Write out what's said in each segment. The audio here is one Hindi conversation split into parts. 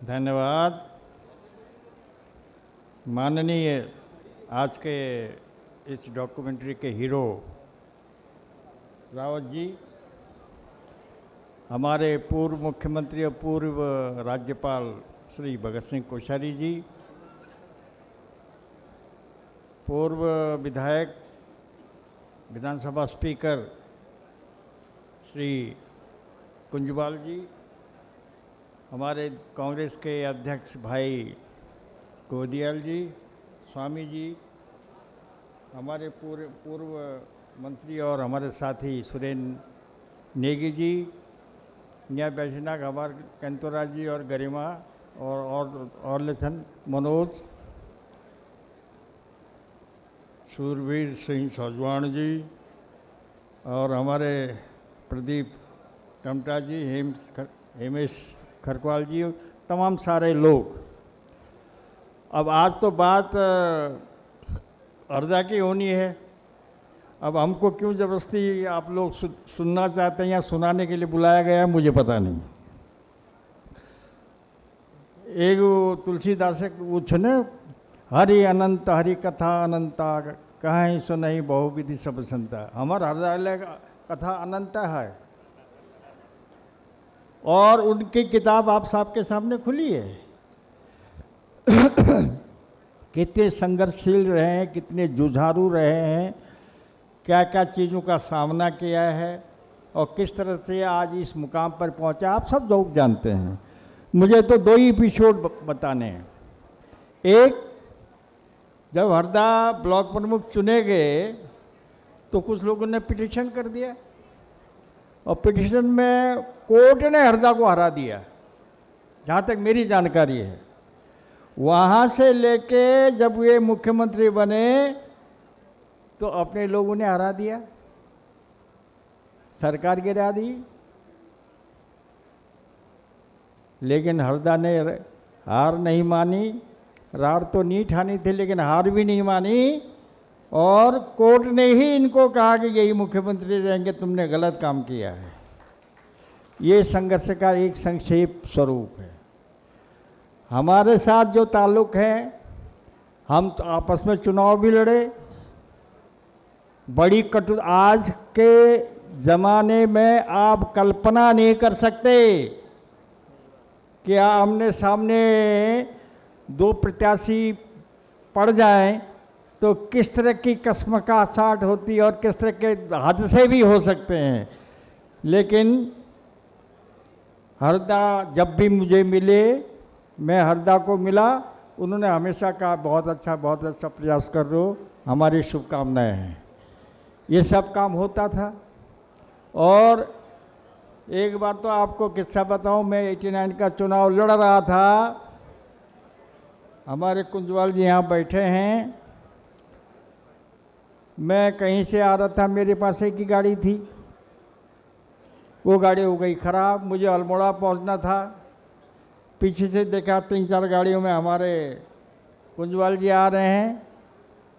धन्यवाद। माननीय आज के इस डॉक्यूमेंट्री के हीरो रावत जी, हमारे पूर्व मुख्यमंत्री और पूर्व राज्यपाल श्री भगत सिंह कोश्यारी जी, पूर्व विधायक विधानसभा स्पीकर श्री कुंजवाल जी, हमारे कांग्रेस के अध्यक्ष भाई गोदियाल जी, स्वामी जी, हमारे पूर्व मंत्री और हमारे साथी सुरेंद्र नेगी जी, न्याय बैजनाथ हमारे कंतोराज जी और गरिमा और लेसन मनोज, सूरवीर सिंह सौजवान जी और हमारे प्रदीप टमटा जी, हेमेश खरकवाल जी, तमाम सारे लोग। अब आज तो बात हरदा की होनी है। अब हमको क्यों ज़बरदस्ती आप लोग सुनना चाहते हैं या सुनाने के लिए बुलाया गया है, मुझे पता नहीं। एक तुलसीदास कुछ ने हरि अनंत हरि कथा अनंता कहीं सुनहि बहुविधि सब संता। हमारा हरदा कथा अनंत है और उनकी किताब आप सबके सामने खुली है। कितने संघर्षशील रहे हैं, कितने जुझारू रहे हैं, क्या क्या चीज़ों का सामना किया है और किस तरह से आज इस मुकाम पर पहुंचा, आप सब लोग जानते हैं। मुझे तो दो ही एपिसोड बताने हैं। एक, जब हरदा ब्लॉक प्रमुख चुने गए तो कुछ लोगों ने पिटीशन कर दिया और पिटीशन में कोर्ट ने हरदा को हरा दिया, जहाँ तक मेरी जानकारी है। वहाँ से लेके जब वे मुख्यमंत्री बने तो अपने लोगों ने हरा दिया, सरकार गिरा दी। लेकिन हरदा ने हार नहीं मानी, रार तो नहीं ठानी थी लेकिन हार भी नहीं मानी और कोर्ट ने ही इनको कहा कि यही मुख्यमंत्री रहेंगे, तुमने गलत काम किया है। ये संघर्ष का एक संक्षेप स्वरूप है। हमारे साथ जो ताल्लुक है, हम तो आपस में चुनाव भी लड़े, बड़ी कटु आज के ज़माने में आप कल्पना नहीं कर सकते कि आमने सामने दो प्रत्याशी पड़ जाएं तो किस तरह की कसमसाहट होती है और किस तरह के हादसे भी हो सकते हैं। लेकिन हरदा जब भी मुझे मिले, मैं हरदा को मिला, उन्होंने हमेशा कहा बहुत अच्छा प्रयास कर रहे हो, हमारी शुभकामनाएं हैं। ये सब काम होता था। और एक बार तो आपको किस्सा बताऊं, मैं 89 का चुनाव लड़ रहा था, हमारे कुंजवाल जी यहाँ बैठे हैं, मैं कहीं से आ रहा था, मेरे पास एक ही गाड़ी थी, वो गाड़ी हो गई खराब, मुझे अल्मोड़ा पहुंचना था। पीछे से देखा 3-4 गाड़ियों में हमारे कुंजवाल जी आ रहे हैं।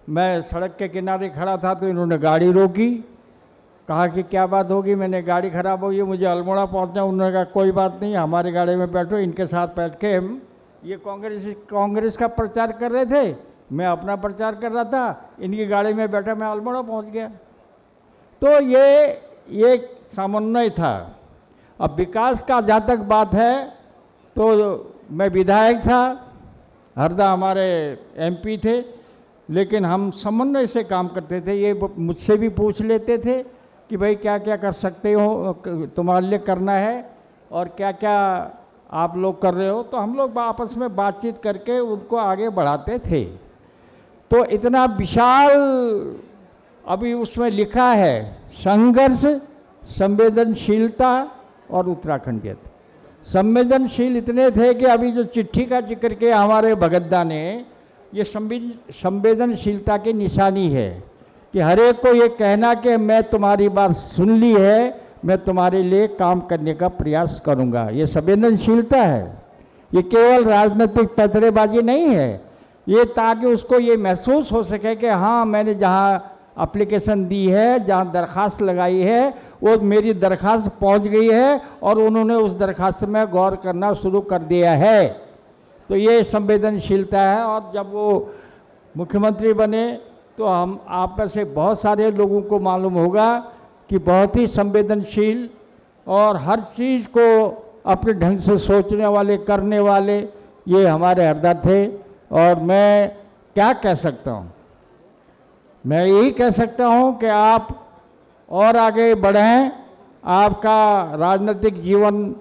मैं सड़क के किनारे खड़ा था तो इन्होंने गाड़ी रोकी, कहा कि क्या बात होगी। मैंने गाड़ी खराब होगी, मुझे अल्मोड़ा पहुंचना। उन्होंने कहा कोई बात नहीं, हमारी गाड़ी में बैठो। इनके साथ बैठ के हम ये कांग्रेस का प्रचार कर रहे थे, मैं अपना प्रचार कर रहा था, इनकी गाड़ी में बैठा, मैं अल्मोड़ा पहुंच गया। तो ये समन्वय था। अब विकास का जहाँ तक बात है तो मैं विधायक था, हरदा हमारे एमपी थे, लेकिन हम समन्वय से काम करते थे। ये मुझसे भी पूछ लेते थे कि भाई क्या क्या कर सकते हो, तुम्हारे लिए करना है और क्या क्या आप लोग कर रहे हो। तो हम लोग आपस में बातचीत करके उनको आगे बढ़ाते थे। तो इतना विशाल अभी उसमें लिखा है, संघर्ष, संवेदनशीलता और उत्तराखंडियत। संवेदनशील इतने थे कि अभी जो चिट्ठी का जिक्र किया हमारे भगतदा ने, ये संवेदनशीलता की निशानी है कि हर एक को ये कहना कि मैं तुम्हारी बात सुन ली है, मैं तुम्हारे लिए काम करने का प्रयास करूंगा। ये संवेदनशीलता है। ये केवल राजनीतिक पैतरेबाजी नहीं है, ये ताकि उसको ये महसूस हो सके कि हाँ, मैंने जहाँ एप्लीकेशन दी है, जहाँ दरख्वास्त लगाई है, वो मेरी दरख्वास्त पहुंच गई है और उन्होंने उस दरख्वास्त में गौर करना शुरू कर दिया है। तो ये संवेदनशीलता है। और जब वो मुख्यमंत्री बने तो हम आप में से बहुत सारे लोगों को मालूम होगा कि बहुत ही संवेदनशील और हर चीज़ को अपने ढंग से सोचने वाले, करने वाले ये हमारे हरदा थे। और मैं क्या कह सकता हूँ, मैं यही कह सकता हूँ कि आप और आगे बढ़ें, आपका राजनीतिक जीवन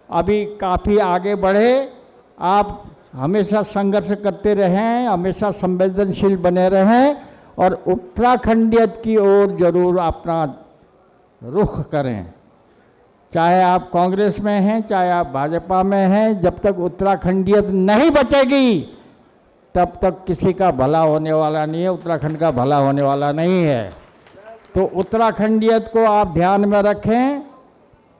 अभी काफ़ी आगे बढ़े, आप हमेशा संघर्ष करते रहें, हमेशा संवेदनशील बने रहें और उत्तराखंडियत की ओर जरूर अपना रुख करें। चाहे आप कांग्रेस में हैं, चाहे आप भाजपा में हैं, जब तक उत्तराखंडियत नहीं बचेगी तब तक किसी का भला होने वाला नहीं है, उत्तराखंड का भला होने वाला नहीं है। तो उत्तराखंडियत को आप ध्यान में रखें,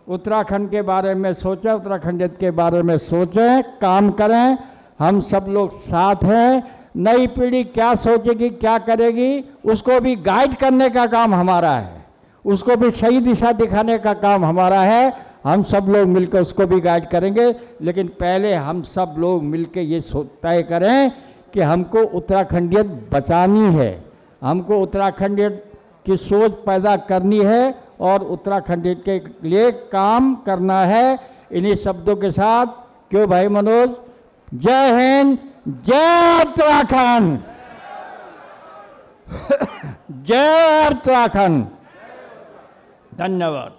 उत्तराखंड के बारे में सोचें, उत्तराखंडियत के बारे में सोचें, काम करें। हम सब लोग साथ हैं। नई पीढ़ी क्या सोचेगी, क्या करेगी, उसको भी गाइड करने का काम हमारा है, उसको भी सही दिशा दिखाने का काम हमारा है। हम सब लोग मिलकर उसको भी गाइड करेंगे, लेकिन पहले हम सब लोग मिलकर ये तय करें कि हमको उत्तराखंडियत बचानी है, हमको उत्तराखंडियत की सोच पैदा करनी है और उत्तराखंडियत के लिए काम करना है। इन्हीं शब्दों के साथ, क्यों भाई मनोज, जय हिंद, जय उत्तराखंड, जय उत्तराखंड। धन्यवाद।